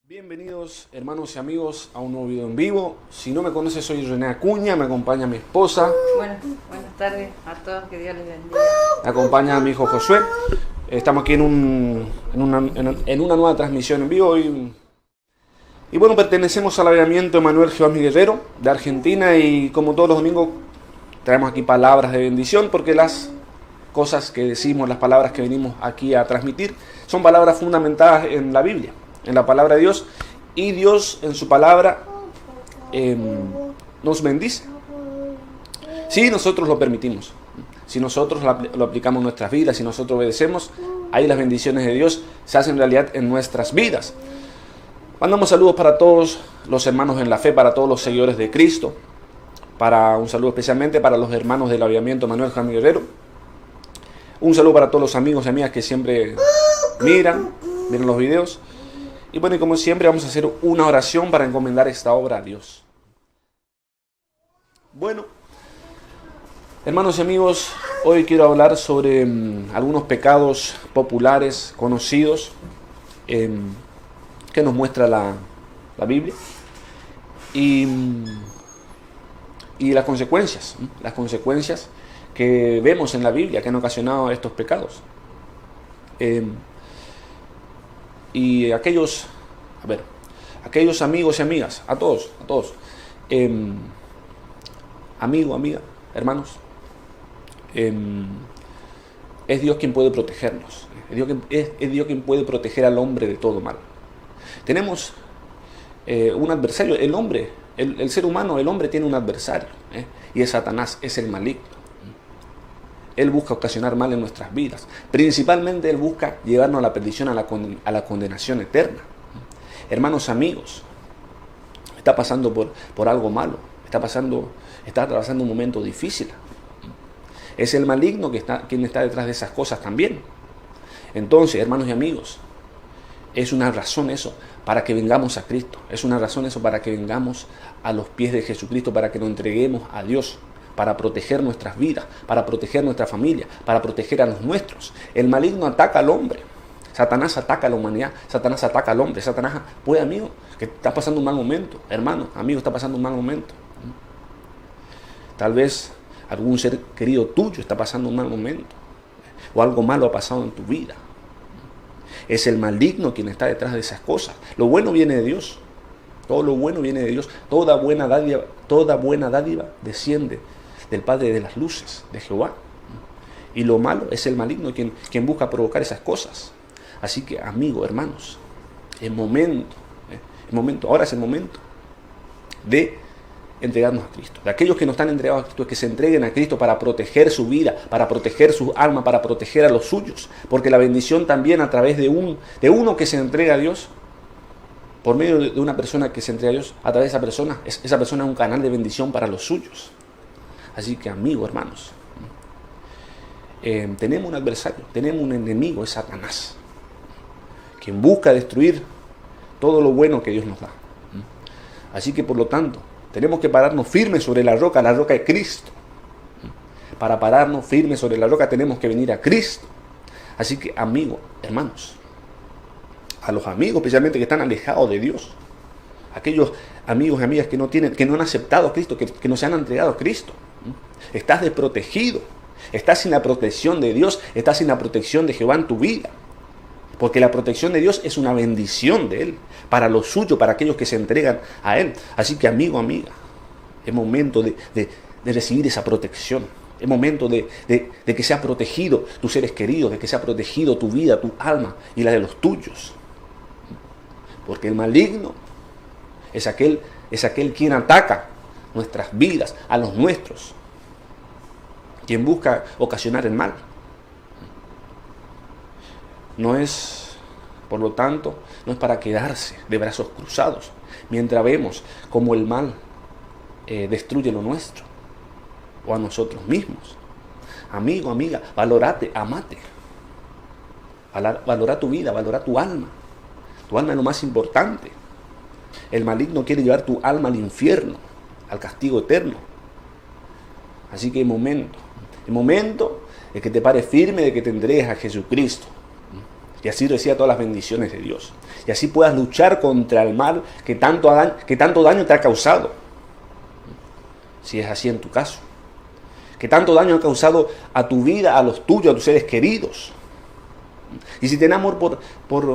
Bienvenidos hermanos y amigos a un nuevo video en vivo. Si no me conoces, soy René Acuña, me acompaña mi esposa. Buenas tardes a todos, que Dios les bendiga. Me acompaña mi hijo Josué. Estamos aquí en una nueva transmisión en vivo y bueno, pertenecemos al avivamiento Emanuel Jehová mi Guerrero de Argentina, y como todos los domingos traemos aquí palabras de bendición, porque las cosas que decimos, las palabras que venimos aquí a transmitir son palabras fundamentadas en la Biblia, en la palabra de Dios, y Dios en su palabra nos bendice si nosotros lo permitimos, si nosotros lo aplicamos en nuestras vidas, si nosotros obedecemos. Ahí las bendiciones de Dios se hacen realidad en nuestras vidas. Mandamos saludos para todos los hermanos en la fe, para todos los seguidores de Cristo, un saludo especialmente para los hermanos del avivamiento Emanuel Jehová mi Guerrero. Un saludo para todos los amigos y amigas que siempre miran los videos. Y bueno, y como siempre vamos a hacer una oración para encomendar esta obra a Dios. Bueno, hermanos y amigos, hoy quiero hablar sobre algunos pecados populares, conocidos, que nos muestra la Biblia, y las consecuencias que vemos en la Biblia que han ocasionado estos pecados. Y aquellos amigos y amigas, a todos, amigo, amiga, hermanos, es Dios quien puede protegernos, es Dios quien puede proteger al hombre de todo mal. Tenemos un adversario, el ser humano, el hombre tiene un adversario, y es Satanás, es el maligno. Él busca ocasionar mal en nuestras vidas. Principalmente Él busca llevarnos a la perdición, a la condenación eterna. Hermanos, amigos, está pasando por algo malo, está atravesando un momento difícil. Es el maligno quien está detrás de esas cosas también. Entonces, hermanos y amigos, es una razón eso para que vengamos a Cristo. Es una razón eso para que vengamos a los pies de Jesucristo, para que nos entreguemos a Dios, para proteger nuestras vidas, para proteger nuestra familia, para proteger a los nuestros. El maligno ataca al hombre. Satanás ataca a la humanidad. Satanás ataca al hombre. Satanás puede, amigo, que está pasando un mal momento. Hermano, amigo, está pasando un mal momento. Tal vez algún ser querido tuyo está pasando un mal momento, o algo malo ha pasado en tu vida. Es el maligno quien está detrás de esas cosas. Lo bueno viene de Dios. Todo lo bueno viene de Dios. Toda buena dádiva desciende del Padre de las luces, de Jehová. Y lo malo es el maligno quien busca provocar esas cosas. Así que, amigo, hermanos, ahora es el momento de entregarnos a Cristo. De aquellos que no están entregados a Cristo, que se entreguen a Cristo para proteger su vida, para proteger su alma, para proteger a los suyos. Porque la bendición también a través de uno que se entrega a Dios, por medio de una persona que se entrega a Dios, a través de esa persona es un canal de bendición para los suyos. Así que, amigo, hermanos, tenemos un adversario, tenemos un enemigo, es Satanás, quien busca destruir todo lo bueno que Dios nos da. Así que, por lo tanto, tenemos que pararnos firmes sobre la roca de Cristo. Para pararnos firmes sobre la roca tenemos que venir a Cristo. Así que, amigo, hermanos, a los amigos especialmente que están alejados de Dios, aquellos amigos y amigas que no han aceptado a Cristo, que no se han entregado a Cristo, estás desprotegido, estás sin la protección de Dios, estás sin la protección de Jehová en tu vida, porque la protección de Dios es una bendición de Él, para los suyos, para aquellos que se entregan a Él. Así que, amigo, amiga, es momento de recibir esa protección. Es momento de que sea protegido tus seres queridos, de que sea protegido tu vida, tu alma y la de los tuyos. Porque el maligno es aquel quien ataca nuestras vidas, a los nuestros, quien busca ocasionar el mal. Por lo tanto, no es para quedarse de brazos cruzados mientras vemos cómo el mal destruye lo nuestro o a nosotros mismos. Amigo, amiga, valórate, amate. Valora tu vida, valora tu alma. Tu alma es lo más importante. El maligno quiere llevar tu alma al infierno, al castigo eterno. Así que es momento de que te pares firme, de que te entregues a Jesucristo. y así reciba todas las bendiciones de Dios. Y así puedas luchar contra el mal que tanto daño te ha causado. Si es así en tu caso. Que tanto daño ha causado a tu vida, a los tuyos, a tus seres queridos. Y si tenés amor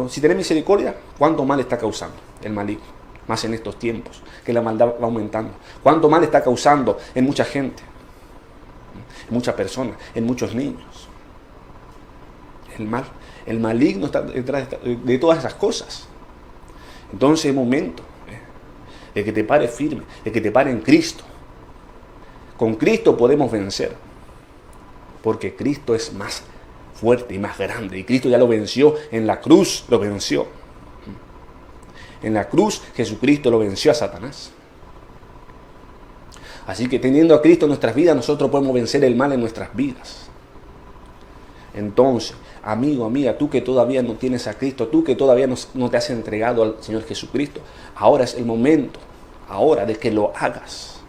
si tenés misericordia, ¿cuánto mal está causando el maligno? Más en estos tiempos, que la maldad va aumentando. ¿Cuánto mal está causando en mucha gente? En muchas personas, en muchos niños. El maligno está detrás de todas esas cosas. Entonces es momento de que te pares firme, de que te pares en Cristo. Con Cristo podemos vencer, porque Cristo es más fuerte y más grande. Y Cristo ya lo venció en la cruz, lo venció. En la cruz Jesucristo lo venció a Satanás. Así que teniendo a Cristo en nuestras vidas, nosotros podemos vencer el mal en nuestras vidas. Entonces, amigo, amiga, tú que todavía no tienes a Cristo, tú que todavía no te has entregado al Señor Jesucristo, ahora es el momento, ahora de que lo hagas.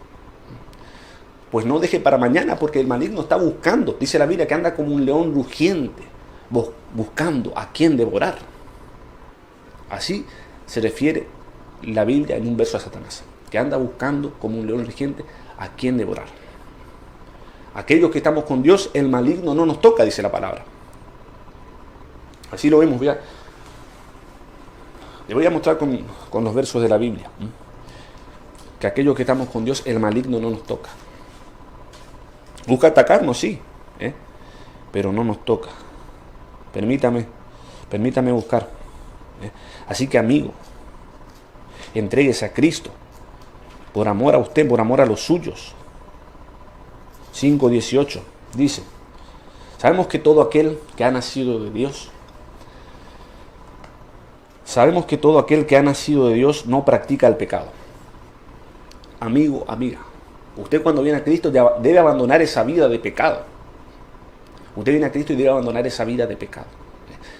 Pues no deje para mañana, porque el maligno está buscando, dice la Biblia, que anda como un león rugiente, buscando a quién devorar. Así se refiere la Biblia en un verso a Satanás, que anda buscando como un león rugiente a quién devorar. Aquellos que estamos con Dios, el maligno no nos toca, dice la palabra. Así lo vemos, ya. Le voy a mostrar con los versos de la Biblia, que aquellos que estamos con Dios, el maligno no nos toca. Busca atacarnos, sí, pero no nos toca. Permítame buscar. Así que, amigo, entréguese a Cristo, por amor a usted, por amor a los suyos. 5:18 dice: sabemos que todo aquel que ha nacido de Dios, no practica el pecado. Amigo, amiga, usted cuando viene a Cristo debe abandonar esa vida de pecado. Usted viene a Cristo y debe abandonar esa vida de pecado.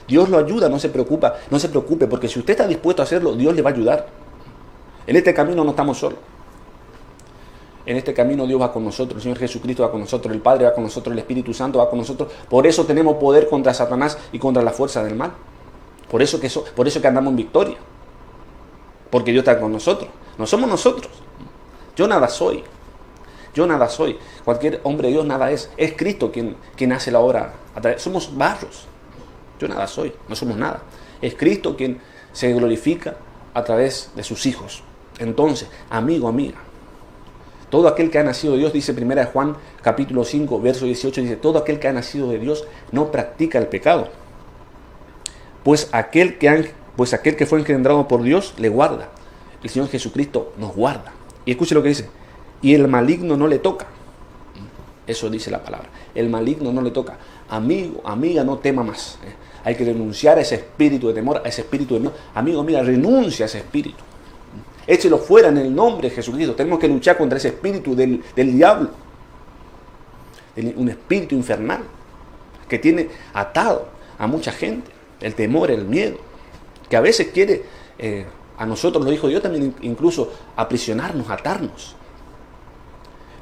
Dios lo ayuda, no se preocupe, porque si usted está dispuesto a hacerlo, Dios le va a ayudar. En este camino no estamos solos. En este camino Dios va con nosotros, el Señor Jesucristo va con nosotros, el Padre va con nosotros, el Espíritu Santo va con nosotros. Por eso tenemos poder contra Satanás y contra la fuerza del mal. Por eso que andamos en victoria. Porque Dios está con nosotros. No somos nosotros. Yo nada soy. Cualquier hombre de Dios nada es. Es Cristo quien hace la obra. Somos barros. Yo nada soy. No somos nada. Es Cristo quien se glorifica a través de sus hijos. Entonces, amigo, amiga, todo aquel que ha nacido de Dios, dice 1 Juan capítulo 5, verso 18, dice: todo aquel que ha nacido de Dios no practica el pecado. Pues aquel que fue engendrado por Dios le guarda. El Señor Jesucristo nos guarda. Y escuche lo que dice: y el maligno no le toca. Eso dice la palabra. El maligno no le toca. Amigo, amiga, no tema más. Hay que renunciar a ese espíritu de temor, a ese espíritu de miedo. Amigo, amiga, renuncia a ese espíritu. Échelo fuera en el nombre de Jesucristo. Tenemos que luchar contra ese espíritu del diablo. Un espíritu infernal que tiene atado a mucha gente. El temor, el miedo. Que a veces quiere, a nosotros los hijos de Dios también, incluso aprisionarnos, atarnos.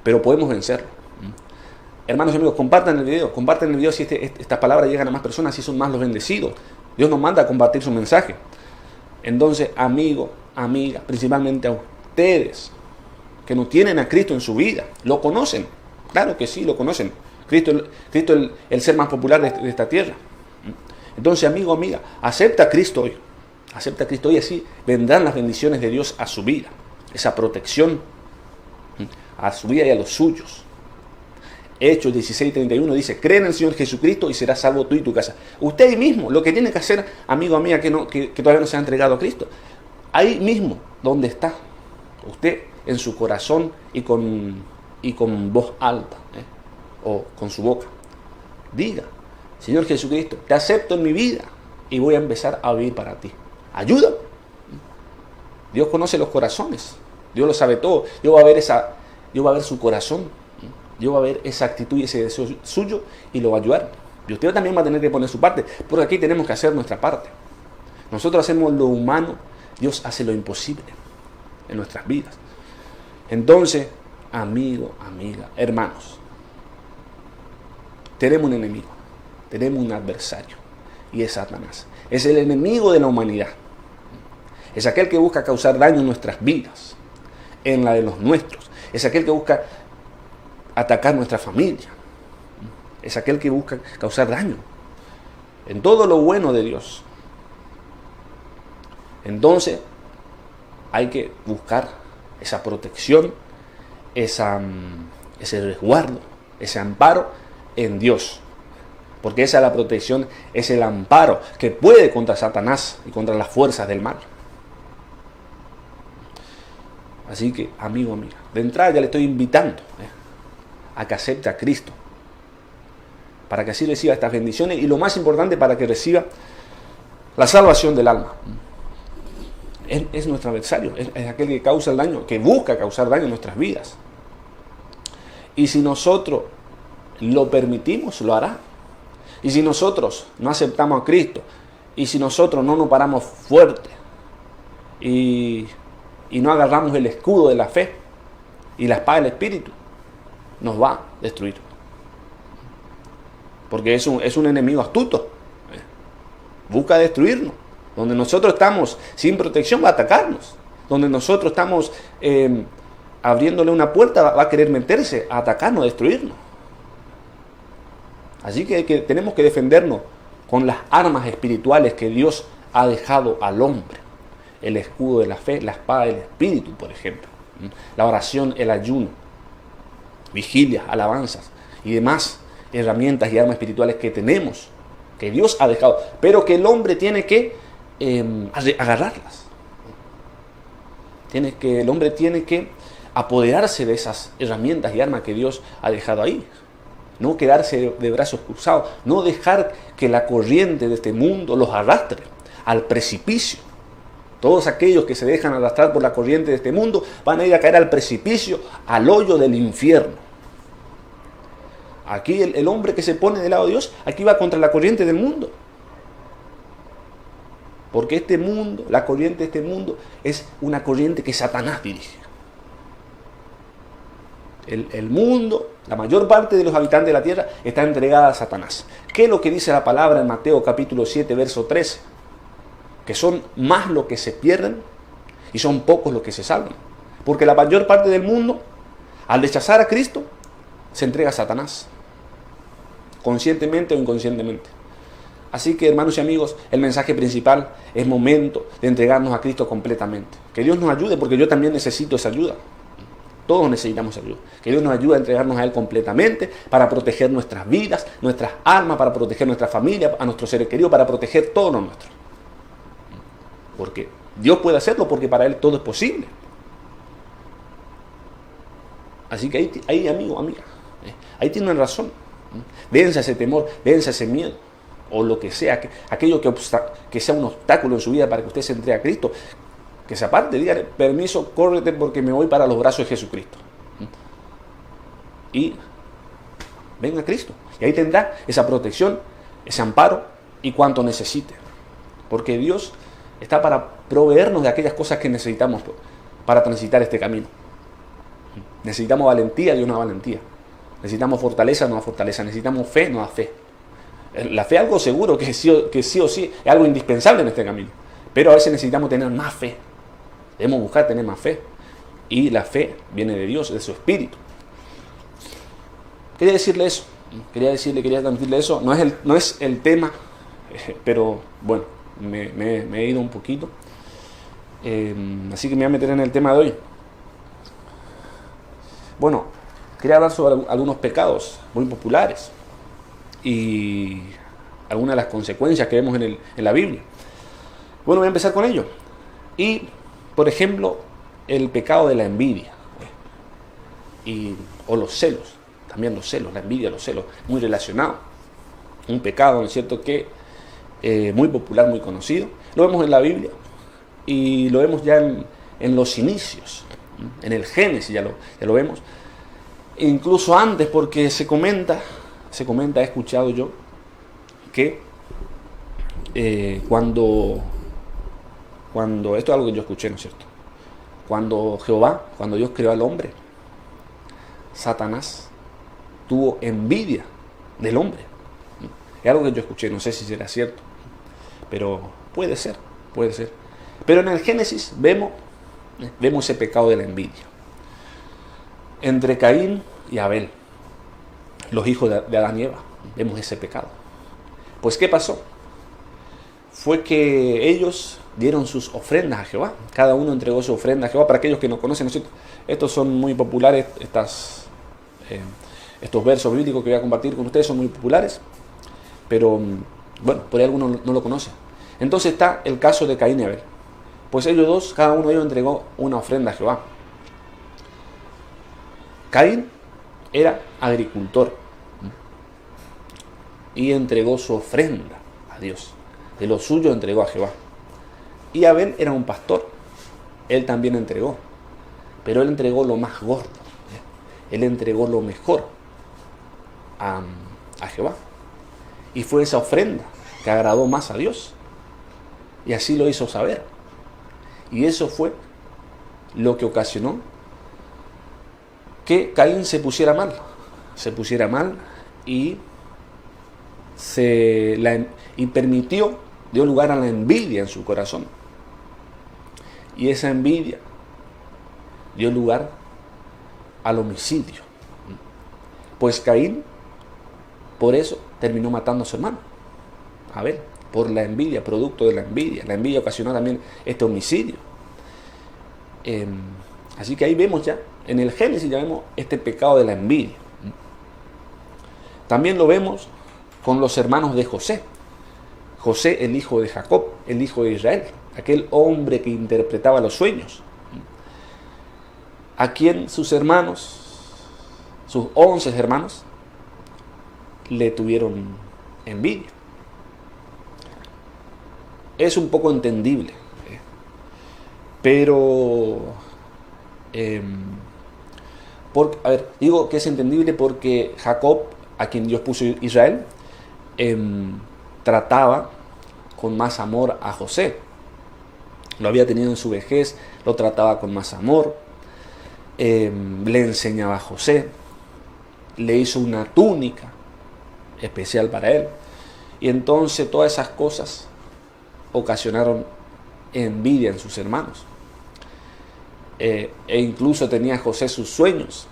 Pero podemos vencerlo. Hermanos y amigos, compartan el video si estas palabras llegan a más personas, si son más los bendecidos. Dios nos manda a compartir su mensaje. Entonces, amigo, amiga, principalmente a ustedes que no tienen a Cristo en su vida, ¿lo conocen? Claro que sí, lo conocen. Cristo el ser más popular de esta tierra. Entonces, amigo, amiga, acepta a Cristo hoy. Acepta a Cristo hoy, así vendrán las bendiciones de Dios a su vida. Esa protección a su vida y a los suyos. Hechos 16:31 dice: cree en el Señor Jesucristo y serás salvo tú y tu casa. Usted ahí mismo, lo que tiene que hacer, amigo, amiga, que todavía no se ha entregado a Cristo, ahí mismo, donde está, usted en su corazón y con voz alta, o con su boca, diga: Señor Jesucristo, te acepto en mi vida y voy a empezar a vivir para ti. Ayúdame. Dios conoce los corazones, Dios lo sabe todo. Dios va a ver su corazón. Dios va a ver esa actitud y ese deseo suyo y lo va a ayudar. Y usted también va a tener que poner su parte, porque aquí tenemos que hacer nuestra parte. Nosotros hacemos lo humano, Dios hace lo imposible en nuestras vidas. Entonces, amigo, amiga, hermanos, tenemos un enemigo, tenemos un adversario, y es Satanás. Es el enemigo de la humanidad. Es aquel que busca causar daño en nuestras vidas, en la de los nuestros. Es aquel que busca atacar nuestra familia. Es aquel que busca causar daño en todo lo bueno de Dios. Entonces, hay que buscar esa protección, ese resguardo, ese amparo en Dios. Porque esa es la protección, es el amparo que puede contra Satanás y contra las fuerzas del mal. Así que, amigo, amiga, de entrada ya le estoy invitando a que acepte a Cristo, para que así reciba estas bendiciones y lo más importante, para que reciba la salvación del alma. Él es nuestro adversario, es aquel que causa el daño, que busca causar daño en nuestras vidas. Y si nosotros lo permitimos, lo hará. Y si nosotros no aceptamos a Cristo, y si nosotros no nos paramos fuerte, y no agarramos el escudo de la fe y la espada del Espíritu, nos va a destruir. Porque es un enemigo astuto. Busca destruirnos. Donde nosotros estamos sin protección, va a atacarnos. Donde nosotros estamos abriéndole una puerta, va a querer meterse, a atacarnos, a destruirnos. Así que tenemos que defendernos con las armas espirituales que Dios ha dejado al hombre. El escudo de la fe, la espada del Espíritu, por ejemplo. La oración, el ayuno, vigilias, alabanzas y demás herramientas y armas espirituales que tenemos, que Dios ha dejado, pero que el hombre tiene que agarrarlas. El hombre tiene que apoderarse de esas herramientas y armas que Dios ha dejado ahí. No quedarse de brazos cruzados, no dejar que la corriente de este mundo los arrastre al precipicio. Todos aquellos que se dejan arrastrar por la corriente de este mundo van a ir a caer al precipicio, al hoyo del infierno. Aquí el hombre que se pone del lado de Dios, aquí va contra la corriente del mundo. Porque este mundo, la corriente de este mundo, es una corriente que Satanás dirige. El mundo, la mayor parte de los habitantes de la tierra, está entregada a Satanás. ¿Qué es lo que dice la palabra en Mateo capítulo 7, verso 13? Que son más los que se pierden y son pocos los que se salvan. Porque la mayor parte del mundo, al rechazar a Cristo, se entrega a Satanás, conscientemente o inconscientemente. Así que, hermanos y amigos, el mensaje principal es momento de entregarnos a Cristo completamente. Que Dios nos ayude, porque yo también necesito esa ayuda. Todos necesitamos ayuda. Que Dios nos ayude a entregarnos a Él completamente para proteger nuestras vidas, nuestras almas, para proteger nuestra familia, a nuestros seres queridos, para proteger todo lo nuestro. Porque Dios puede hacerlo, porque para Él todo es posible. Así que ahí amigo, amiga, ahí tienen razón. Vence ese temor, vence ese miedo, o lo que sea, aquello que sea un obstáculo en su vida para que usted se entregue a Cristo, que se aparte, dígale, permiso, córrete porque me voy para los brazos de Jesucristo. Y venga a Cristo. Y ahí tendrá esa protección, ese amparo y cuanto necesite. Porque Dios está para proveernos de aquellas cosas que necesitamos para transitar este camino. Necesitamos valentía de una valentía. Necesitamos fortaleza, no fortaleza. Necesitamos fe, no fe. La fe es algo seguro, que sí o sí es algo indispensable en este camino. Pero a veces necesitamos tener más fe. Debemos buscar tener más fe. Y la fe viene de Dios, de su Espíritu. Quería decirle eso. Quería transmitirle eso. No es el tema, pero bueno, me he ido un poquito. Así que me voy a meter en el tema de hoy. Bueno, quería hablar sobre algunos pecados muy populares y algunas de las consecuencias que vemos en la Biblia. Bueno, voy a empezar con ello. Y, por ejemplo, el pecado de la envidia o los celos. También los celos, la envidia, los celos, muy relacionados. Un pecado, ¿no es cierto?, que muy popular, muy conocido. Lo vemos en la Biblia y lo vemos ya en los inicios. En el Génesis ya lo vemos. Incluso antes, porque se comenta, he escuchado yo, que cuando esto es algo que yo escuché, ¿no es cierto? Cuando Dios creó al hombre, Satanás tuvo envidia del hombre. Es algo que yo escuché, no sé si será cierto. pero puede ser, puede ser. Pero en el Génesis vemos ese pecado de la envidia. Entre Caín y Abel, los hijos de Adán y Eva, vemos ese pecado. Pues ¿qué pasó? Fue que ellos dieron sus ofrendas a Jehová. Cada uno entregó su ofrenda a Jehová. Para aquellos que no conocen, ¿no? Estos son muy populares, estos versos bíblicos que voy a compartir con ustedes son muy populares, pero bueno, por ahí algunos no lo conocen. Entonces está el caso de Caín y Abel. Pues ellos dos, cada uno de ellos entregó una ofrenda a Jehová. Caín era agricultor y entregó su ofrenda a Dios. De lo suyo entregó a Jehová. Y Abel era un pastor. Él también entregó. Pero él entregó lo más gordo. Él entregó lo mejor a Jehová. Y fue esa ofrenda que agradó más a Dios. Y así lo hizo saber. Y eso fue lo que ocasionó que Caín se pusiera mal. Se pusiera mal y permitió, dio lugar a la envidia en su corazón. Y esa envidia dio lugar al homicidio. Pues Caín, por eso, terminó matando a su hermano, Abel, por la envidia, producto de la envidia. La envidia ocasionó también este homicidio. Así que ahí vemos ya, en el Génesis ya vemos este pecado de la envidia. También lo vemos con los hermanos de José. José, el hijo de Jacob, el hijo de Israel, aquel hombre que interpretaba los sueños, a quien sus hermanos, sus 11 hermanos, le tuvieron envidia. Es un poco entendible, pero digo que es entendible porque Jacob, a quien Dios puso Israel, trataba con más amor a José. Lo había tenido en su vejez, lo trataba con más amor, le enseñaba a José, le hizo una túnica especial para él. Y entonces todas esas cosas ocasionaron envidia en sus hermanos. E incluso tenía José sus sueños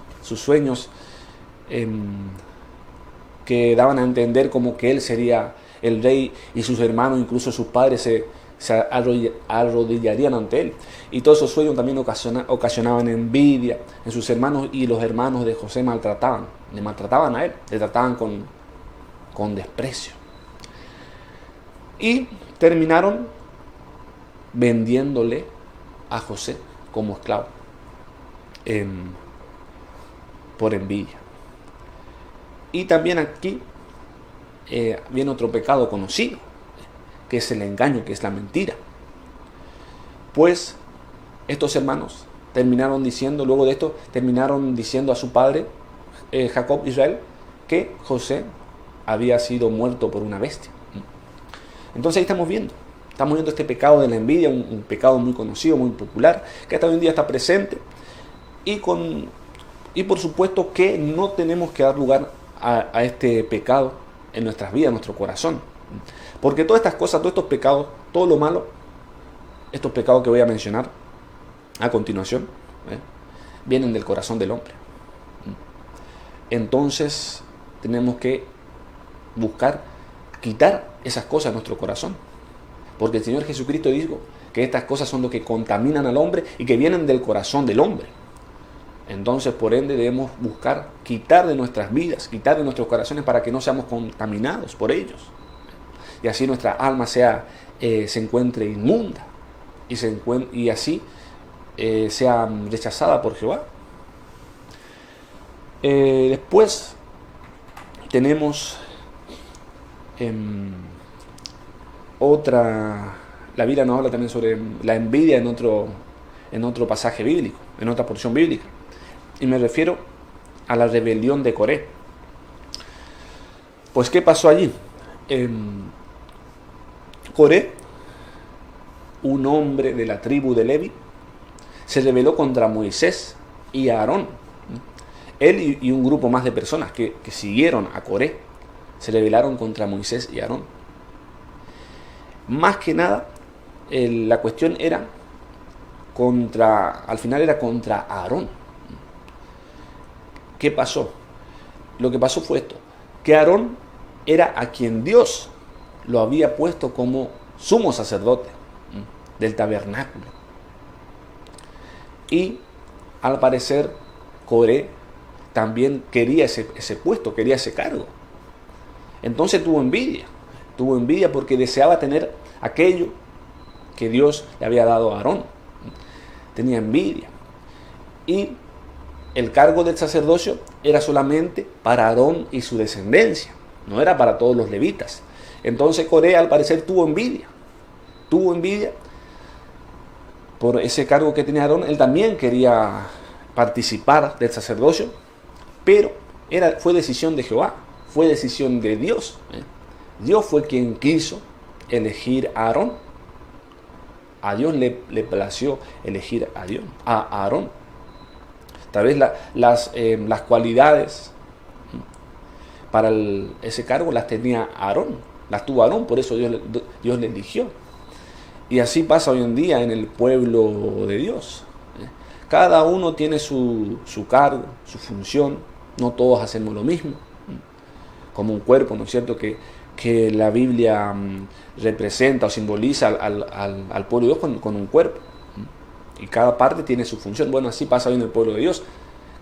que daban a entender como que él sería el rey y sus hermanos, incluso sus padres, se arrodillarían ante él. Y todos esos sueños también ocasionaban envidia en sus hermanos, y los hermanos de José le maltrataban a él, le trataban con desprecio. Y terminaron vendiéndole a José como esclavo por envidia. Y también aquí viene otro pecado conocido, que es el engaño, que es la mentira. Pues estos hermanos luego de esto, terminaron diciendo a su padre, Jacob, Israel, que José había sido muerto por una bestia. Entonces ahí estamos viendo este pecado de la envidia, un pecado muy conocido, muy popular, que hasta hoy en día está presente, y por supuesto que no tenemos que dar lugar a este pecado en nuestras vidas, en nuestro corazón. Porque todas estas cosas, todos estos pecados, todo lo malo, estos pecados que voy a mencionar a continuación, vienen del corazón del hombre. Entonces tenemos que buscar quitar esas cosas de nuestro corazón. Porque el Señor Jesucristo dijo que estas cosas son lo que contaminan al hombre y que vienen del corazón del hombre. Entonces, por ende, debemos buscar quitar de nuestras vidas, quitar de nuestros corazones, para que no seamos contaminados por ellos. Y así nuestra alma se encuentre inmunda y así sea rechazada por Jehová. Después tenemos la Biblia nos habla también sobre la envidia en otro pasaje bíblico, en otra porción bíblica. Y me refiero a la rebelión de Coré. Pues, ¿qué pasó allí? Coré, un hombre de la tribu de Levi, se rebeló contra Moisés y Aarón. Él y un grupo más de personas que siguieron a Coré se rebelaron contra Moisés y Aarón. más que nada, la cuestión era al final era contra Aarón. ¿Qué pasó? Lo que pasó fue esto, que Aarón era a quien Dios lo había puesto como sumo sacerdote del tabernáculo. Y al parecer Coré también quería ese puesto, quería ese cargo. Entonces tuvo envidia porque deseaba tener aquello que Dios le había dado a Aarón. Tenía envidia. Y el cargo del sacerdocio era solamente para Aarón y su descendencia, no era para todos los levitas. Entonces Coré al parecer tuvo envidia por ese cargo que tenía Aarón. Él también quería participar del sacerdocio, pero fue decisión de Jehová, fue decisión de Dios. Dios fue quien quiso elegir a Aarón. A Dios le plació elegir a Aarón. Tal vez las cualidades para ese cargo las tenía Aarón, las tuvo Aarón, por eso Dios le eligió. Y así pasa hoy en día en el pueblo de Dios. Cada uno tiene su cargo, su función, no todos hacemos lo mismo. Como un cuerpo, ¿no es cierto?, que la Biblia representa o simboliza al pueblo de Dios con un cuerpo. Y cada parte tiene su función. Bueno, así pasa hoy en el pueblo de Dios.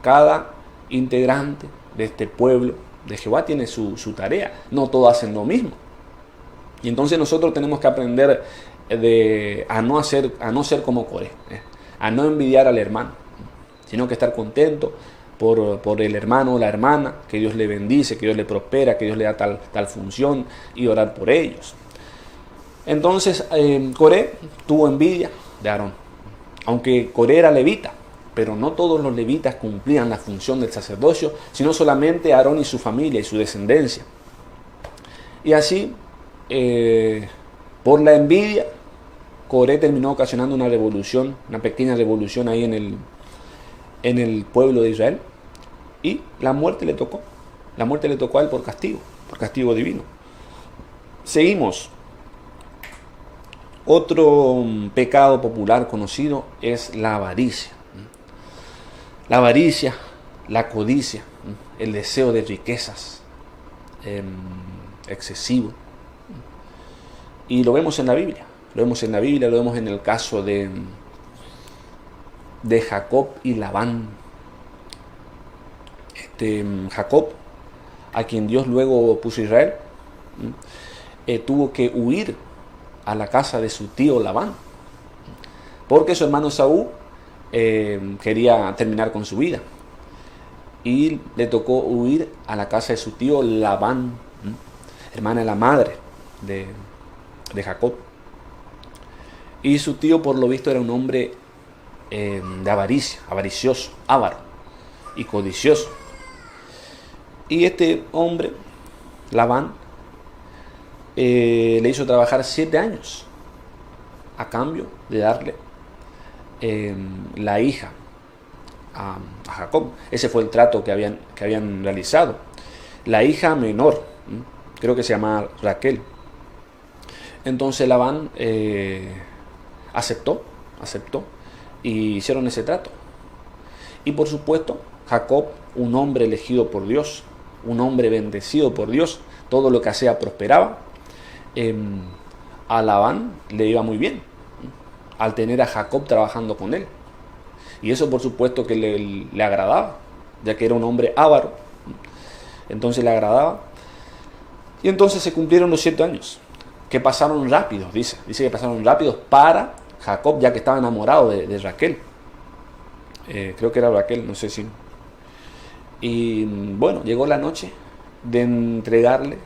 Cada integrante de este pueblo de Jehová tiene su tarea. No todos hacen lo mismo. Y entonces nosotros tenemos que aprender a no ser como Coré, a no envidiar al hermano, sino que estar contento por el hermano o la hermana, que Dios le bendice, que Dios le prospera, que Dios le da tal función, y orar por ellos. Entonces Coré tuvo envidia de Aarón, aunque Coré era levita, pero no todos los levitas cumplían la función del sacerdocio, sino solamente Aarón y su familia y su descendencia. Y así, por la envidia, Coré terminó ocasionando una revolución, una pequeña revolución ahí en el pueblo de Israel, y la muerte le tocó a él por castigo divino. Seguimos. Otro pecado popular conocido es la avaricia. La avaricia, la codicia, el deseo de riquezas excesivo. Y lo vemos en la Biblia. Lo vemos en el caso de Jacob y Labán. Jacob, a quien Dios luego puso Israel, tuvo que huir a la casa de su tío Labán, porque su hermano Esaú quería terminar con su vida, y le tocó huir a la casa de su tío Labán, hermana de la madre de Jacob. Y su tío, por lo visto, era un hombre de avaricia, avaricioso, avaro y codicioso. Y este hombre, Labán, le hizo trabajar 7 años a cambio de darle la hija a Jacob. Ese fue el trato que habían realizado. La hija menor, creo que se llamaba Raquel. Entonces Labán aceptó y hicieron ese trato. Y por supuesto, Jacob, un hombre elegido por Dios, un hombre bendecido por Dios, todo lo que hacía prosperaba. A Labán le iba muy bien al tener a Jacob trabajando con él, y eso por supuesto que le agradaba, ya que era un hombre avaro. Entonces le agradaba, y entonces se cumplieron los 7 años, que pasaron rápidos. Dice que pasaron rápidos para Jacob, ya que estaba enamorado de Raquel. Creo que era Raquel, no sé si. Y bueno, llegó la noche de entregarle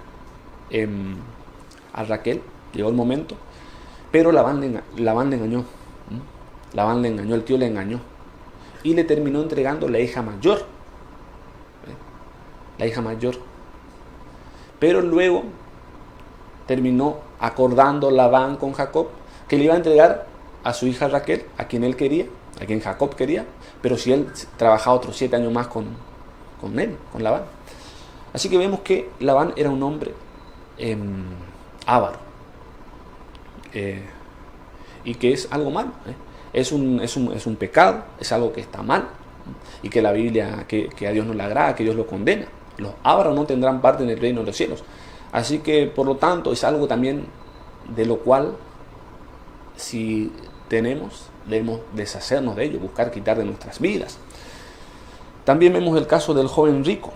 a Raquel, llegó el momento, pero Labán le engañó. Labán le engañó, el tío le engañó, y le terminó entregando la hija mayor. Pero luego terminó acordando Labán con Jacob que le iba a entregar a su hija Raquel, a quien él quería, a quien Jacob quería, pero si él trabajaba otros 7 años más con Labán. Así que vemos que Labán era un hombre avaro. y que es algo malo. Es un pecado, es algo que está mal, y que la Biblia, que a Dios no le agrada, que Dios lo condena. Los ávaros no tendrán parte en el reino de los cielos. Así que, por lo tanto, es algo también de lo cual, si tenemos, debemos deshacernos de ello, buscar quitar de nuestras vidas. También vemos el caso del joven rico.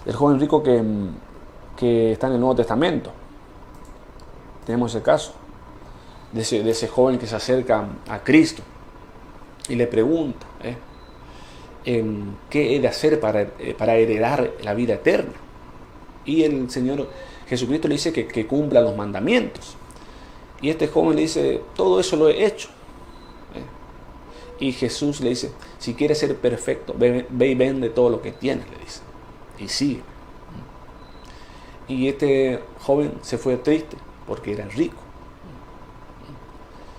El joven rico que está en el Nuevo Testamento. Tenemos el caso de ese joven que se acerca a Cristo y le pregunta, ¿qué he de hacer para heredar la vida eterna? Y el Señor Jesucristo le dice que cumpla los mandamientos. Y este joven le dice, todo eso lo he hecho. Y Jesús le dice, si quieres ser perfecto, ve y vende todo lo que tienes, le dice, y sigue. Y este joven se fue triste porque era rico.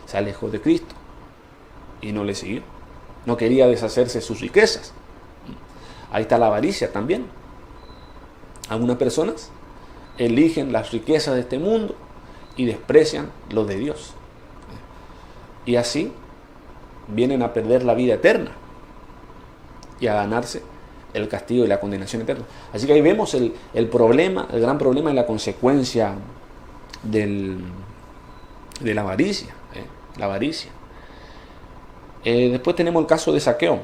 Se alejó de Cristo y no le siguió. No quería deshacerse de sus riquezas. Ahí está la avaricia también. Algunas personas eligen las riquezas de este mundo y desprecian lo de Dios. Y así vienen a perder la vida eterna y a ganarse el castigo y la condenación eterna. Así que ahí vemos el problema, el gran problema y la consecuencia de la avaricia. La avaricia. Después tenemos el caso de Zaqueo.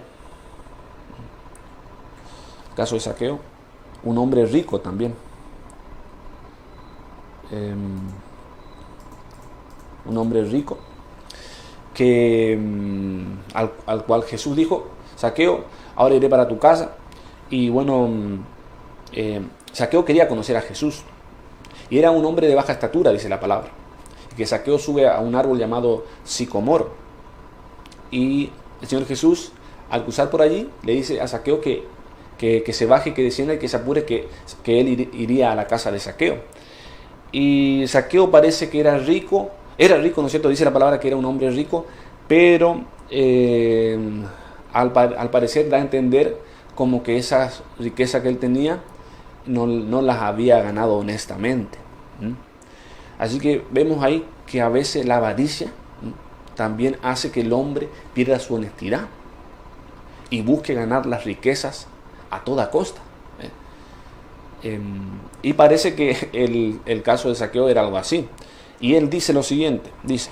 El caso de Zaqueo, un hombre rico también. Un hombre rico al cual Jesús dijo, Zaqueo, ahora iré para tu casa. Y bueno, Zaqueo quería conocer a Jesús. Y era un hombre de baja estatura, dice la palabra. Y que Zaqueo sube a un árbol llamado sicomoro. Y el Señor Jesús, al cruzar por allí, le dice a Zaqueo que se baje, que descienda y que se apure, que él iría a la casa de Zaqueo. Y Zaqueo parece que era rico, ¿no es cierto? Dice la palabra que era un hombre rico, pero al parecer da a entender como que esas riquezas que él tenía no las había ganado honestamente. Así que vemos ahí que a veces la avaricia también hace que el hombre pierda su honestidad y busque ganar las riquezas a toda costa. Y parece que el caso de Zaqueo era algo así. Y él dice lo siguiente, dice,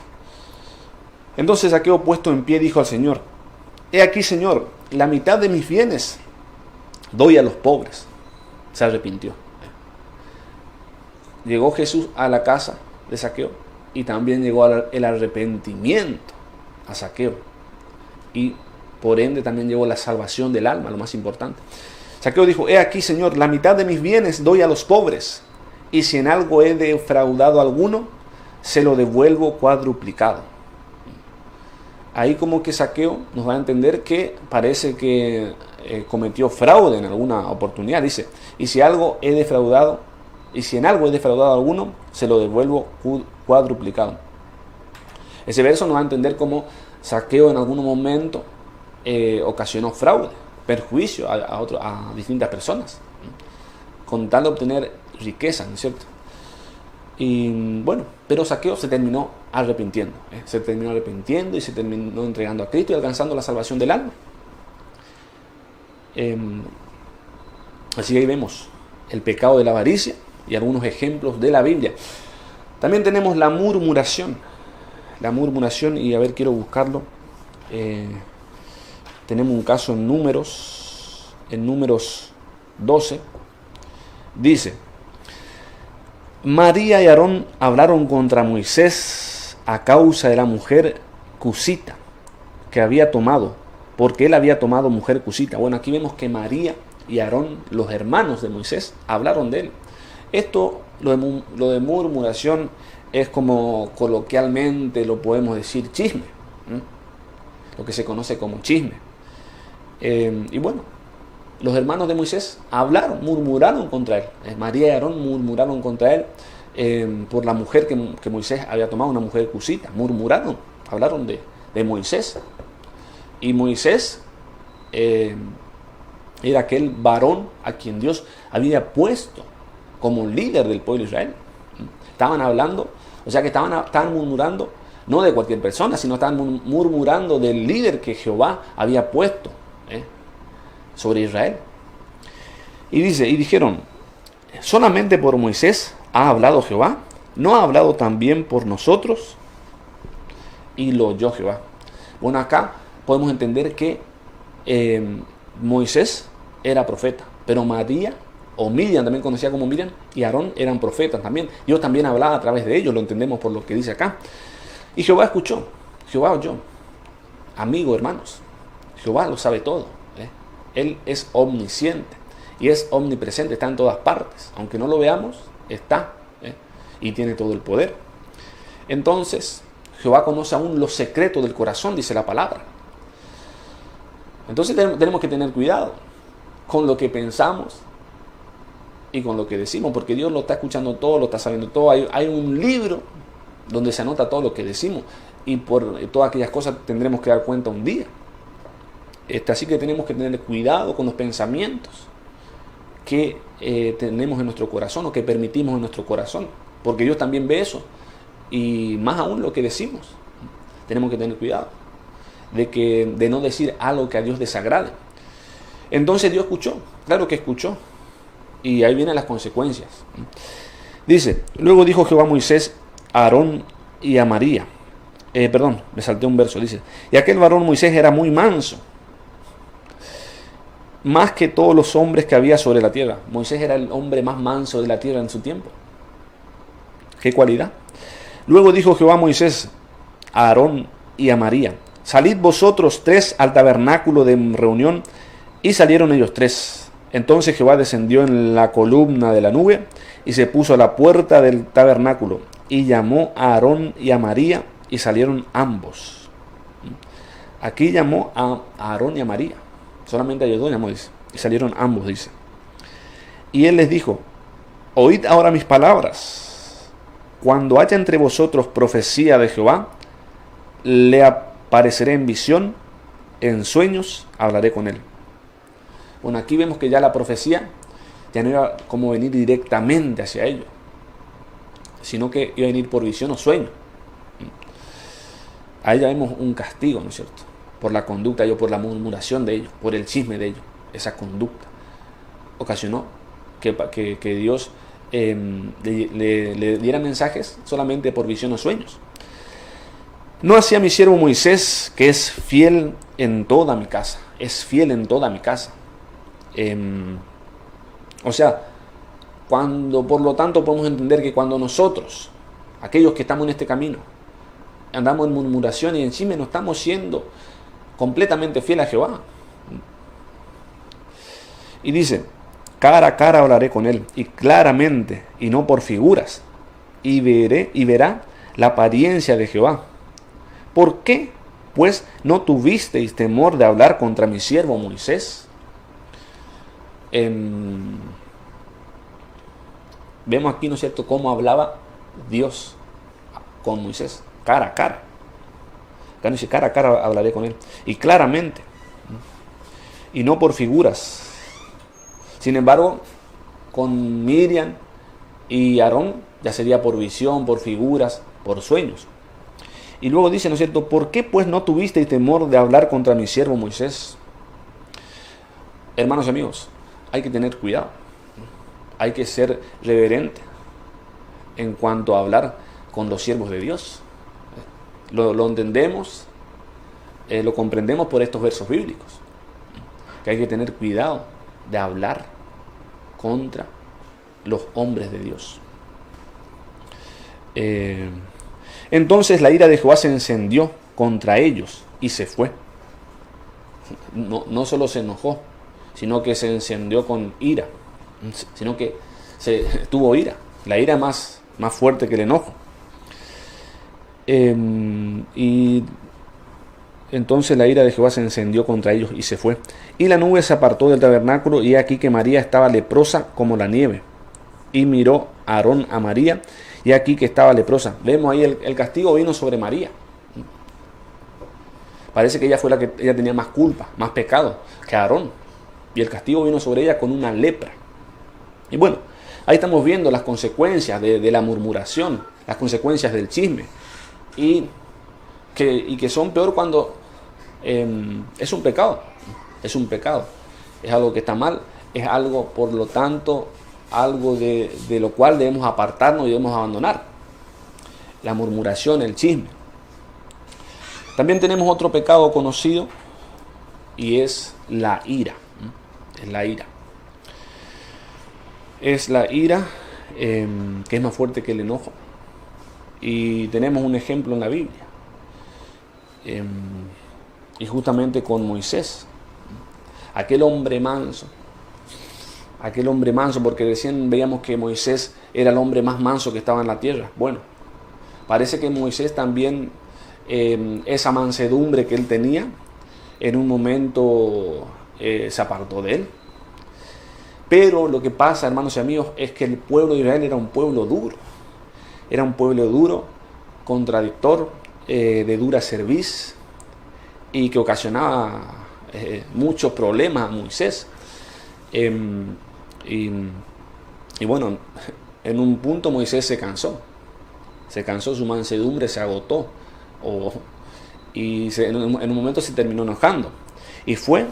entonces Zaqueo, puesto en pie, dijo al Señor, he aquí, Señor, la mitad de mis bienes doy a los pobres. Se arrepintió. Llegó Jesús a la casa de Zaqueo y también llegó el arrepentimiento a Zaqueo. Y por ende también llegó la salvación del alma, lo más importante. Zaqueo dijo, he aquí, Señor, la mitad de mis bienes doy a los pobres, y si en algo he defraudado a alguno, se lo devuelvo cuadruplicado. Ahí como que Zaqueo nos va a entender que parece que cometió fraude en alguna oportunidad. Dice, y si en algo he defraudado a alguno, se lo devuelvo cuadruplicado. Ese verso nos va a entender cómo Zaqueo en algún momento ocasionó fraude, perjuicio a distintas personas, con tal de obtener riqueza, ¿no es cierto? Y bueno, pero Zaqueo se terminó arrepintiendo, y se terminó entregando a Cristo y alcanzando la salvación del alma. Así que ahí vemos el pecado de la avaricia y algunos ejemplos de la Biblia. También tenemos la murmuración. Y a ver, quiero buscarlo. Tenemos un caso en Números 12. Dice, María y Aarón hablaron contra Moisés a causa de la mujer cusita que había tomado, porque él había tomado mujer cusita. Bueno, aquí vemos que María y Aarón, los hermanos de Moisés, hablaron de él. Esto, lo de murmuración, es como coloquialmente lo podemos decir chisme, lo que se conoce como chisme. Y bueno, los hermanos de Moisés murmuraron contra él. María y Aarón murmuraron contra él por la mujer que Moisés había tomado, una mujer cusita. Hablaron de Moisés. Y Moisés era aquel varón a quien Dios había puesto como líder del pueblo de Israel. Estaban hablando O sea que estaban murmurando no de cualquier persona, sino estaban murmurando del líder que Jehová había puesto sobre Israel. Y dice, y dijeron, ¿solamente por Moisés ha hablado Jehová? ¿No ha hablado también por nosotros? Y lo oyó Jehová. Bueno, acá podemos entender que Moisés era profeta, pero María, o Miriam, también conocida como Miriam, y Aarón eran profetas también. Dios también hablaba a través de ellos, lo entendemos por lo que dice acá. Y Jehová escuchó, Jehová oyó. Amigo, hermanos, Jehová lo sabe todo. Él es omnisciente y es omnipresente, está en todas partes. Aunque no lo veamos, está y tiene todo el poder. Entonces, Jehová conoce aún los secretos del corazón, dice la palabra. Entonces tenemos que tener cuidado con lo que pensamos y con lo que decimos, porque Dios lo está escuchando todo, lo está sabiendo todo. Hay un libro donde se anota todo lo que decimos, y por todas aquellas cosas tendremos que dar cuenta un día. Así que tenemos que tener cuidado con los pensamientos que tenemos en nuestro corazón o que permitimos en nuestro corazón, porque Dios también ve eso, y más aún lo que decimos. Tenemos que tener cuidado de no decir algo que a Dios desagrade. Entonces Dios escuchó, claro que escuchó, y ahí vienen las consecuencias. Dice, luego dijo Jehová a Moisés, a Aarón y a María. Me salté un verso, dice, y aquel varón Moisés era muy manso, más que todos los hombres que había sobre la tierra. Moisés era el hombre más manso de la tierra en su tiempo. ¿Qué cualidad? Luego dijo Jehová a Moisés, a Aarón y a María, salid vosotros tres al tabernáculo de reunión. Y salieron ellos tres. Entonces Jehová descendió en la columna de la nube y se puso a la puerta del tabernáculo y llamó a Aarón y a María y salieron ambos. Aquí llamó a Aarón y a María. Solamente a ellos dos llamó, dice. Y salieron ambos, dice. Y él les dijo, oíd ahora mis palabras. Cuando haya entre vosotros profecía de Jehová, le apareceré en visión, en sueños hablaré con él. Bueno, aquí vemos que ya la profecía ya no iba como venir directamente hacia ellos, sino que iba a venir por visión o sueño. Ahí ya vemos un castigo, ¿no es cierto? Por la conducta de ellos, por la murmuración de ellos, por el chisme de ellos. Esa conducta ocasionó que Dios le diera mensajes solamente por visión o sueños. No hacía mi siervo Moisés, que es fiel en toda mi casa. Es fiel en toda mi casa. O sea, por lo tanto podemos entender que cuando nosotros, aquellos que estamos en este camino, andamos en murmuración y en chisme, no estamos siendo completamente fieles a Jehová. Y dice, cara a cara hablaré con él, y claramente, y no por figuras, y verá la apariencia de Jehová. ¿Por qué, pues, no tuvisteis temor de hablar contra mi siervo Moisés? Vemos aquí, ¿no es cierto?, cómo hablaba Dios con Moisés, cara a cara. Acá dice, cara a cara hablaré con él, y claramente, y no por figuras. Sin embargo, con Miriam y Aarón ya sería por visión, por figuras, por sueños. Y luego dice, ¿no es cierto?, ¿por qué pues no tuvisteis temor de hablar contra mi siervo Moisés? Hermanos y amigos, hay que tener cuidado, hay que ser reverente en cuanto a hablar con los siervos de Dios. Lo entendemos, lo comprendemos por estos versos bíblicos, que hay que tener cuidado de hablar contra los hombres de Dios. Entonces la ira de Jehová se encendió contra ellos y se fue. No solo se enojó, sino que se encendió con ira, sino que tuvo ira. La ira más fuerte que el enojo. Y entonces la ira de Jehová se encendió contra ellos y se fue. Y la nube se apartó del tabernáculo, y aquí que María estaba leprosa como la nieve. Y miró a Aarón a María, y aquí que estaba leprosa. Vemos ahí el castigo vino sobre María. Parece que ella fue ella tenía más culpa, más pecado que Aarón. Y el castigo vino sobre ella con una lepra. Y bueno, ahí estamos viendo las consecuencias de la murmuración, las consecuencias del chisme. Y que son peor cuando es un pecado. Es un pecado. Es algo que está mal. Es algo, por lo tanto, algo de lo cual debemos apartarnos y debemos abandonar. La murmuración, el chisme. También tenemos otro pecado conocido y es la ira. Es la ira. Es la ira que es más fuerte que el enojo. Y tenemos un ejemplo en la Biblia. Y justamente con Moisés. Aquel hombre manso, porque recién veíamos que Moisés era el hombre más manso que estaba en la tierra. Bueno, parece que Moisés también, esa mansedumbre que él tenía, en un momento se apartó de él. Pero lo que pasa, hermanos y amigos, es que el pueblo de Israel era un pueblo duro. Era un pueblo duro, contradictor, de dura cerviz, y que ocasionaba muchos problemas a Moisés. Y bueno, en un punto Moisés se cansó, su mansedumbre se agotó, en un momento se terminó enojando. Y fue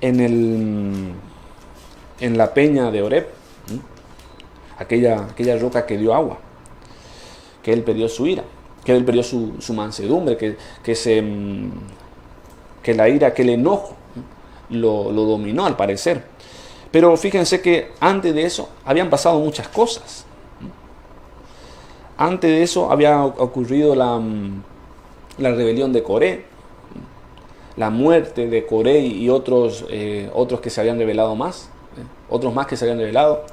en la peña de Oreb, aquella roca que dio agua, que él perdió su ira, que él perdió su mansedumbre, que la ira, que el enojo lo dominó al parecer. Pero fíjense que antes de eso habían pasado muchas cosas. Antes de eso había ocurrido la rebelión de Coré, la muerte de Coré y otros que se habían revelado más, otros más que se habían revelado.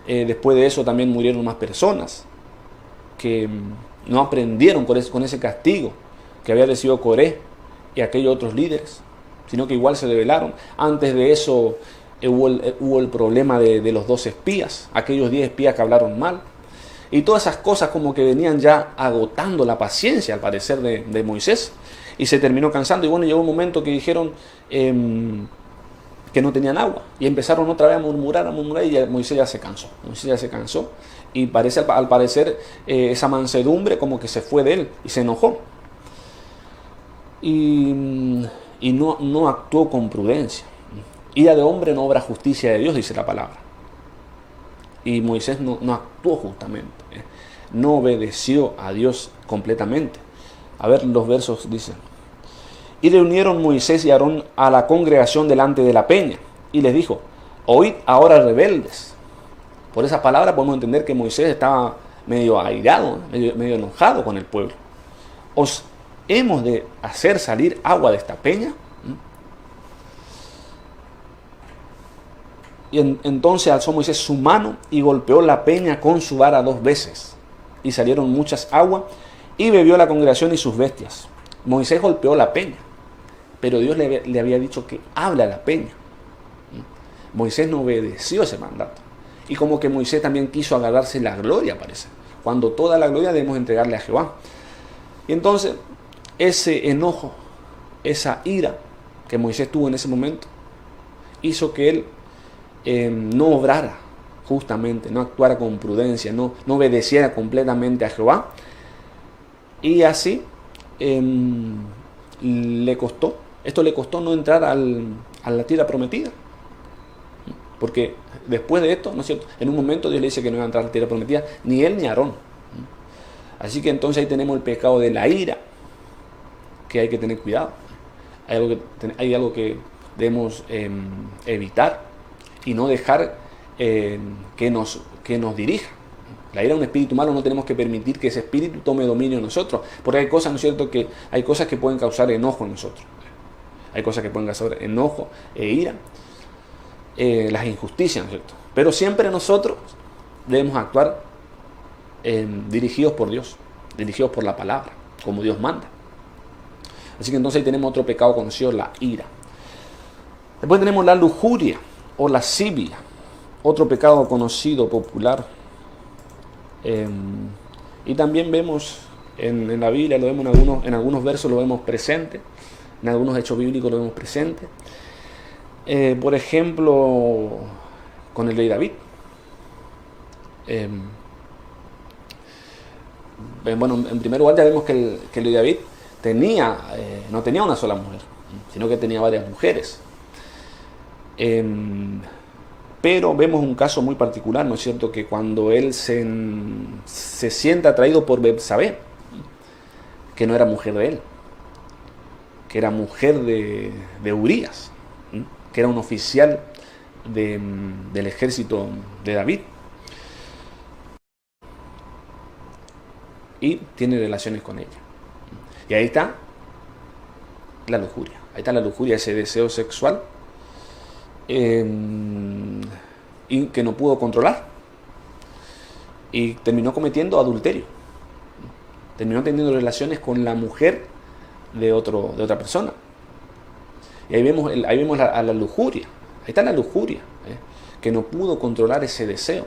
Después de eso también murieron más personas que no aprendieron con ese castigo que había recibido Coré y aquellos otros líderes, sino que igual se rebelaron. Antes de eso hubo el problema de los 2 espías, aquellos 10 espías que hablaron mal. Y todas esas cosas como que venían ya agotando la paciencia, al parecer, de Moisés. Y se terminó cansando. Y bueno, llegó un momento que dijeron que no tenían agua. Y empezaron otra vez a murmurar, y Moisés ya se cansó. Y al parecer esa mansedumbre como que se fue de él y se enojó. Y no actuó con prudencia. Ira de hombre no obra justicia de Dios, dice la palabra. Y Moisés no actuó justamente, no obedeció a Dios completamente. A ver, los versos dicen: y reunieron Moisés y Aarón a la congregación delante de la peña, y les dijo: oíd ahora, rebeldes. Por esa palabra podemos entender que Moisés estaba medio airado, medio enojado con el pueblo. ¿Os hemos de hacer salir agua de esta peña? Y entonces alzó Moisés su mano y golpeó la peña con su vara 2 veces. Y salieron muchas aguas, y bebió la congregación y sus bestias. Moisés golpeó la peña, pero Dios le había dicho que habla la peña. Moisés no obedeció ese mandato. Y como que Moisés también quiso agarrarse la gloria, parece. Cuando toda la gloria debemos entregarle a Jehová. Y entonces, ese enojo, esa ira que Moisés tuvo en ese momento, hizo que él no obrara justamente, no actuara con prudencia, no obedeciera completamente a Jehová. Y así le costó no entrar a la tierra prometida. Porque después de esto, ¿no es cierto?, en un momento Dios le dice que no iba a entrar a la tierra prometida, ni él ni Aarón. Así que entonces ahí tenemos el pecado de la ira, que hay que tener cuidado. Hay algo que debemos evitar y no dejar que nos dirija. La ira es un espíritu malo, no tenemos que permitir que ese espíritu tome dominio en nosotros, porque hay cosas, ¿no es cierto?, hay cosas que pueden causar enojo en nosotros. Hay cosas que pueden causar enojo e ira, las injusticias, ¿no es cierto? Pero siempre nosotros debemos actuar dirigidos por Dios, dirigidos por la palabra, como Dios manda. Así que entonces ahí tenemos otro pecado conocido, la ira. Después tenemos la lujuria o lascivia, otro pecado conocido, popular. Y también vemos en la Biblia, lo vemos en algunos versos, lo vemos presente, en algunos hechos bíblicos lo vemos presente. Por ejemplo, con el rey David. Bueno, en primer lugar ya vemos que el rey David no tenía una sola mujer, sino que tenía varias mujeres. Pero vemos un caso muy particular, ¿no es cierto? Que cuando él se siente atraído por Betsabé, que no era mujer de él, que era mujer de Urías, que era un oficial del ejército de David, y tiene relaciones con ella. Y ahí está la lujuria, ese deseo sexual y que no pudo controlar, y terminó cometiendo adulterio, terminó teniendo relaciones con la mujer de otra persona. Y ahí vemos a la lujuria, ahí está la lujuria, que no pudo controlar ese deseo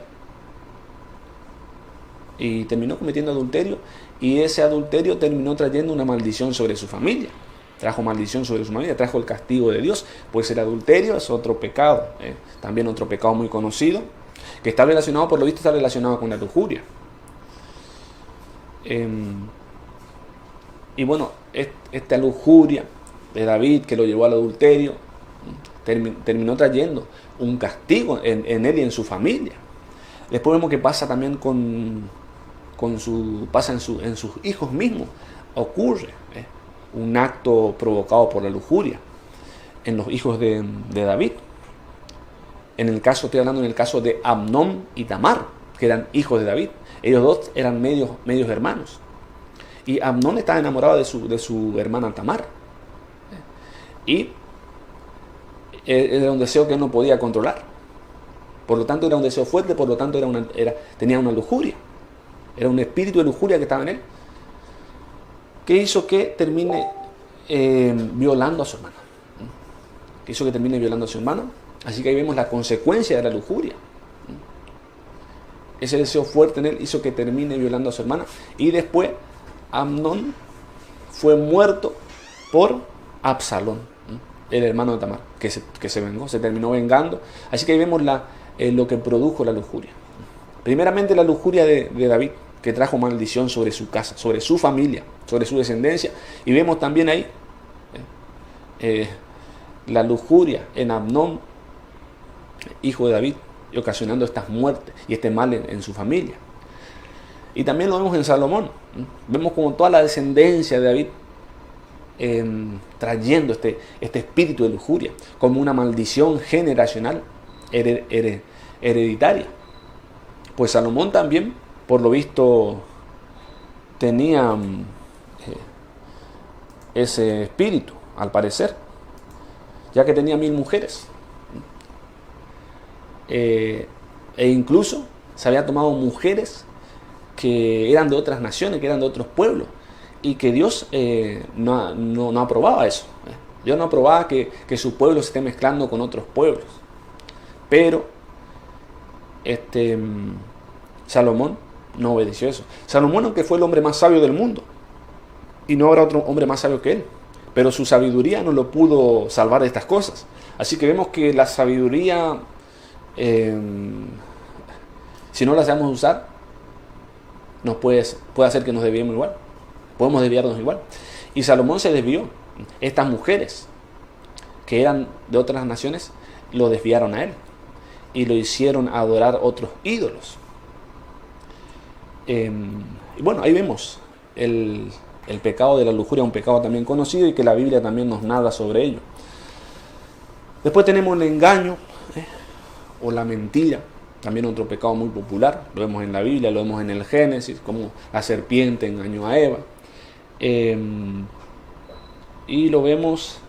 y terminó cometiendo adulterio, y ese adulterio terminó trayendo una maldición sobre su familia. Trajo maldición sobre su familia, trajo el castigo de Dios, pues el adulterio es otro pecado, también otro pecado muy conocido, que está relacionado, por lo visto, está relacionado con la lujuria. Y bueno, esta lujuria de David, que lo llevó al adulterio, terminó trayendo un castigo en él y en su familia. Después vemos que pasa también en sus hijos mismos. Ocurre un acto provocado por la lujuria en los hijos de David. Estoy hablando en el caso de Amnón y Tamar, que eran hijos de David. Ellos dos eran medios hermanos. Y Amnón estaba enamorado de su hermana Tamar. Y era un deseo que él no podía controlar. Por lo tanto, era un deseo fuerte, por lo tanto, tenía una lujuria. Era un espíritu de lujuria que estaba en él, que hizo que termine violando a su hermana. Así que ahí vemos la consecuencia de la lujuria. Ese deseo fuerte en él hizo que termine violando a su hermana. Y después Amnón fue muerto por Absalón, el hermano de Tamar, que se vengó, se terminó vengando. Así que ahí vemos lo que produjo la lujuria. Primeramente la lujuria de David, que trajo maldición sobre su casa, sobre su familia, sobre su descendencia. Y vemos también ahí la lujuria en Amnón, hijo de David, y ocasionando estas muertes y este mal en su familia. Y también lo vemos en Salomón. Vemos como toda la descendencia de David trayendo este espíritu de lujuria, como una maldición generacional, hereditaria. Pues Salomón también, por lo visto, tenía ese espíritu, al parecer, ya que tenía 1000 mujeres. E incluso se había tomado mujeres que eran de otras naciones, que eran de otros pueblos, y que Dios no aprobaba eso. Dios no aprobaba que su pueblo se esté mezclando con otros pueblos. Pero Salomón no obedeció eso. Salomón, aunque fue el hombre más sabio del mundo, y no habrá otro hombre más sabio que él, pero su sabiduría no lo pudo salvar de estas cosas. Así que vemos que la sabiduría, si no la sabemos usar, nos puede hacer que nos desviemos igual. Podemos desviarnos igual. Y Salomón se desvió. Estas mujeres que eran de otras naciones lo desviaron a él y lo hicieron adorar otros ídolos. Y bueno, ahí vemos el pecado de la lujuria, un pecado también conocido y que la Biblia también nos narra sobre ello. Después tenemos el engaño o la mentira, también otro pecado muy popular. Lo vemos en la Biblia, lo vemos en el Génesis, como la serpiente engañó a Eva. Y lo vemos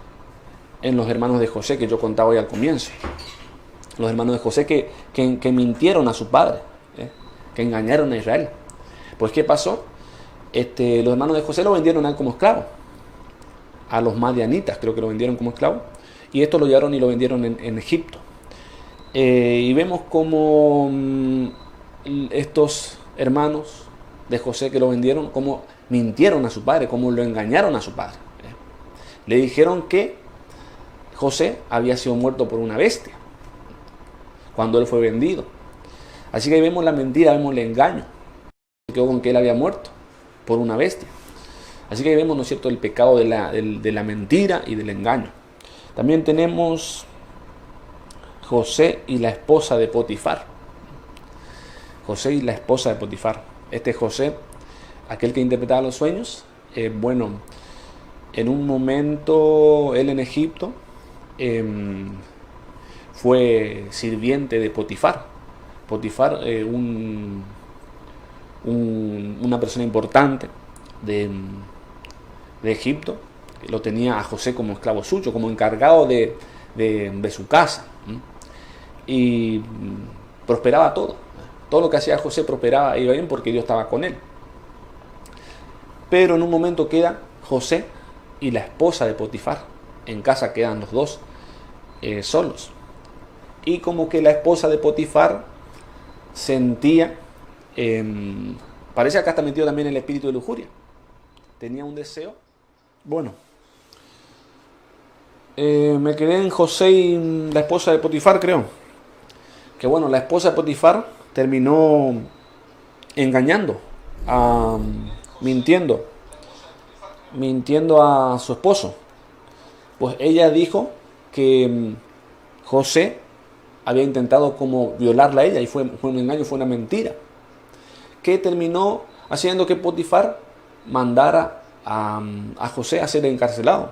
en los hermanos de José, que yo contaba hoy al comienzo. Los hermanos de José que mintieron a su padre, que engañaron a Israel. Pues ¿qué pasó? Los hermanos de José lo vendieron a él como esclavo. A los madianitas creo que lo vendieron como esclavo. Y esto lo llevaron y lo vendieron en Egipto. Y vemos como estos hermanos de José que lo vendieron, como mintieron a su padre, como lo engañaron a su padre. Le dijeron que José había sido muerto por una bestia cuando él fue vendido. Así que ahí vemos la mentira, vemos el engaño. Se quedó con que él había muerto. por una bestia. Así que ahí vemos, ¿no es cierto?, el pecado de la mentira y del engaño. También tenemos José y la esposa de Potifar. José y la esposa de Potifar. Este José, aquel que interpretaba los sueños, bueno, en un momento él en Egipto fue sirviente de Potifar. Potifar, una persona importante de Egipto, lo tenía a José como esclavo suyo, como encargado de su casa. Y prosperaba todo. Todo lo que hacía José prosperaba, iba bien porque Dios estaba con él. Pero en un momento queda José y la esposa de Potifar. En casa quedan los dos solos. Y como que la esposa de Potifar sentía, parece que acá está metido también el espíritu de lujuria. Tenía un deseo. Bueno, me quedé en José y la esposa de Potifar, creo. Que bueno, la esposa de Potifar terminó engañando, mintiendo a su esposo. Pues ella dijo que José había intentado como violarla a ella y fue un engaño, fue una mentira, que terminó haciendo que Potifar mandara a José a ser encarcelado.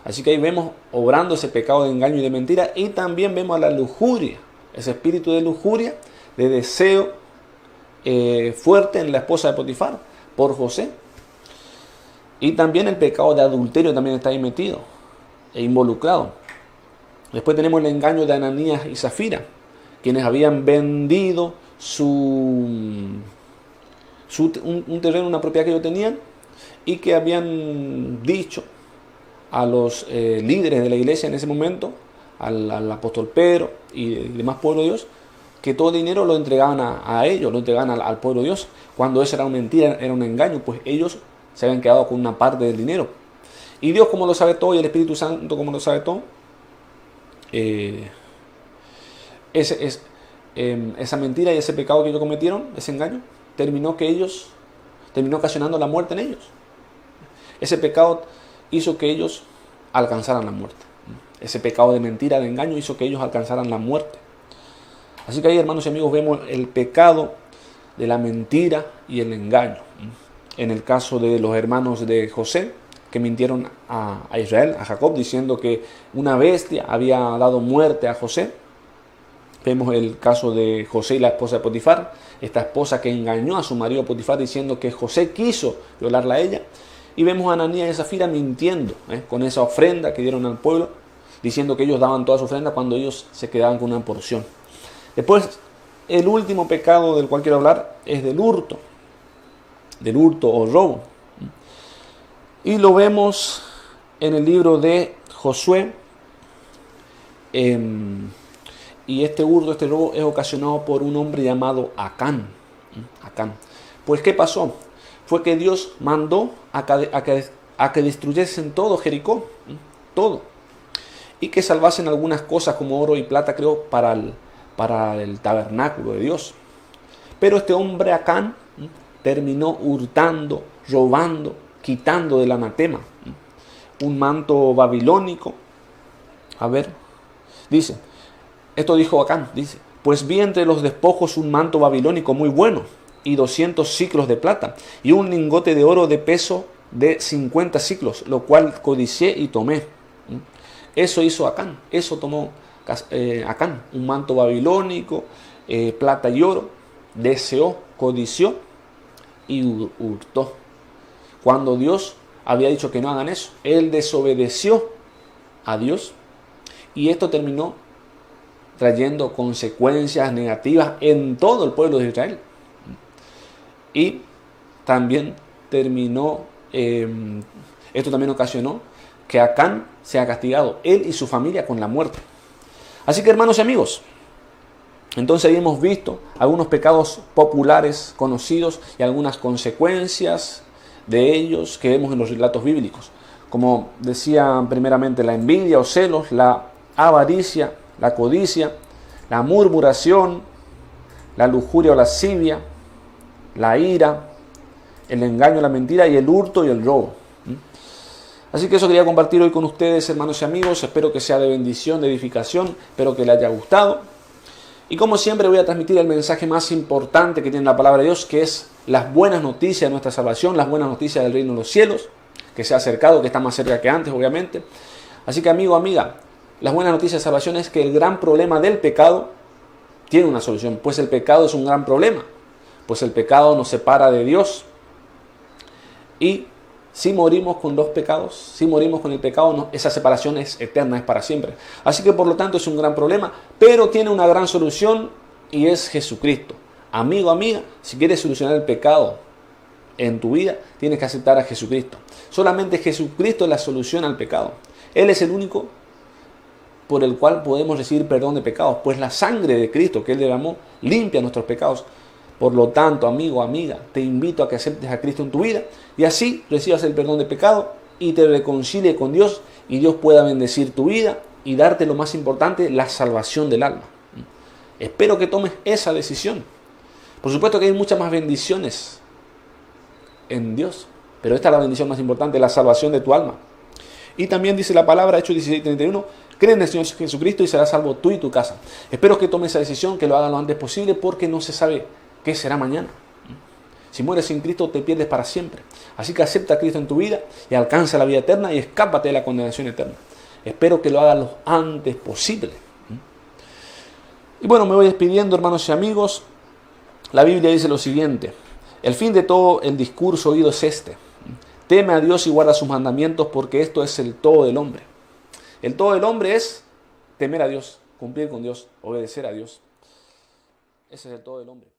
Así que ahí vemos obrando ese pecado de engaño y de mentira, y también vemos a la lujuria, ese espíritu de lujuria, de deseo fuerte en la esposa de Potifar por José. Y también el pecado de adulterio también está ahí metido e involucrado. Después tenemos el engaño de Ananías y Zafira, quienes habían vendido un terreno, una propiedad que ellos tenían, y que habían dicho a los líderes de la iglesia en ese momento, al apóstol Pedro y el demás pueblo de Dios, que todo el dinero lo entregaban a ellos, lo entregaban al pueblo de Dios, cuando eso era una mentira, era un engaño, pues ellos se habían quedado con una parte del dinero. Y Dios, como lo sabe todo, y el Espíritu Santo, como lo sabe todo, esa mentira y ese pecado que ellos cometieron, ese engaño, terminó ocasionando la muerte en ellos. Ese pecado hizo que ellos alcanzaran la muerte. Ese pecado de mentira, de engaño, hizo que ellos alcanzaran la muerte. Así que ahí, hermanos y amigos, vemos el pecado de la mentira y el engaño. En el caso de los hermanos de José, que mintieron a Israel, a Jacob, diciendo que una bestia había dado muerte a José. Vemos el caso de José y la esposa de Potifar, esta esposa que engañó a su marido Potifar diciendo que José quiso violarla a ella. Y vemos a Ananías y Zafira mintiendo con esa ofrenda que dieron al pueblo, diciendo que ellos daban toda su ofrenda cuando ellos se quedaban con una porción. Después, el último pecado del cual quiero hablar es del hurto o robo. Y lo vemos en el libro de Josué. Y este hurto, este robo es ocasionado por un hombre llamado Acán. Pues, ¿qué pasó? Fue que Dios mandó a que destruyesen todo Jericó, todo. Y que salvasen algunas cosas como oro y plata, creo, para el tabernáculo de Dios. Pero este hombre Acán terminó hurtando, robando, quitando del anatema un manto babilónico. A ver, dice, esto dijo Acán, dice, pues vi entre los despojos un manto babilónico muy bueno, y 200 siclos de plata, y un lingote de oro de peso de 50 siclos, lo cual codicié y tomé. Eso hizo Acán, eso tomó Acán, un manto babilónico, plata y oro, deseó, codició y hurtó. Cuando Dios había dicho que no hagan eso, él desobedeció a Dios, y esto terminó trayendo consecuencias negativas en todo el pueblo de Israel. Y también esto también ocasionó que Acán sea castigado, él y su familia, con la muerte. Así que, hermanos y amigos, entonces ahí hemos visto algunos pecados populares conocidos y algunas consecuencias de ellos que vemos en los relatos bíblicos. Como decía primeramente, la envidia o celos, la avaricia, la codicia, la murmuración, la lujuria o lascivia, la ira, el engaño, la mentira y el hurto y el robo. Así que eso quería compartir hoy con ustedes, hermanos y amigos. Espero que sea de bendición, de edificación. Espero que les haya gustado. Y como siempre voy a transmitir el mensaje más importante que tiene la palabra de Dios, que es las buenas noticias de nuestra salvación, las buenas noticias del reino de los cielos, que se ha acercado, que está más cerca que antes, obviamente. Así que amigo, amiga, las buenas noticias de salvación es que el gran problema del pecado tiene una solución, pues el pecado es un gran problema, pues el pecado nos separa de Dios. Y si morimos con los pecados, si morimos con el pecado, no, esa separación es eterna, es para siempre. Así que por lo tanto es un gran problema, pero tiene una gran solución y es Jesucristo. Amigo, amiga, si quieres solucionar el pecado en tu vida, tienes que aceptar a Jesucristo. Solamente Jesucristo es la solución al pecado. Él es el único por el cual podemos recibir perdón de pecados, pues la sangre de Cristo que Él derramó limpia nuestros pecados. Por lo tanto, amigo, amiga, te invito a que aceptes a Cristo en tu vida y así recibas el perdón de pecado y te reconcilie con Dios y Dios pueda bendecir tu vida y darte lo más importante, la salvación del alma. Espero que tomes esa decisión. Por supuesto que hay muchas más bendiciones en Dios, pero esta es la bendición más importante, la salvación de tu alma. Y también dice la palabra, Hechos 16:31, cree en el Señor Jesucristo y serás salvo tú y tu casa. Espero que tomes esa decisión, que lo hagas lo antes posible porque no se sabe qué será mañana. Si mueres sin Cristo te pierdes para siempre. Así que acepta a Cristo en tu vida y alcanza la vida eterna y escápate de la condenación eterna. Espero que lo hagas lo antes posible. Y bueno, me voy despidiendo, hermanos y amigos. La Biblia dice lo siguiente: el fin de todo el discurso oído es este: teme a Dios y guarda sus mandamientos, porque esto es el todo del hombre. El todo del hombre es temer a Dios, cumplir con Dios, obedecer a Dios. Ese es el todo del hombre.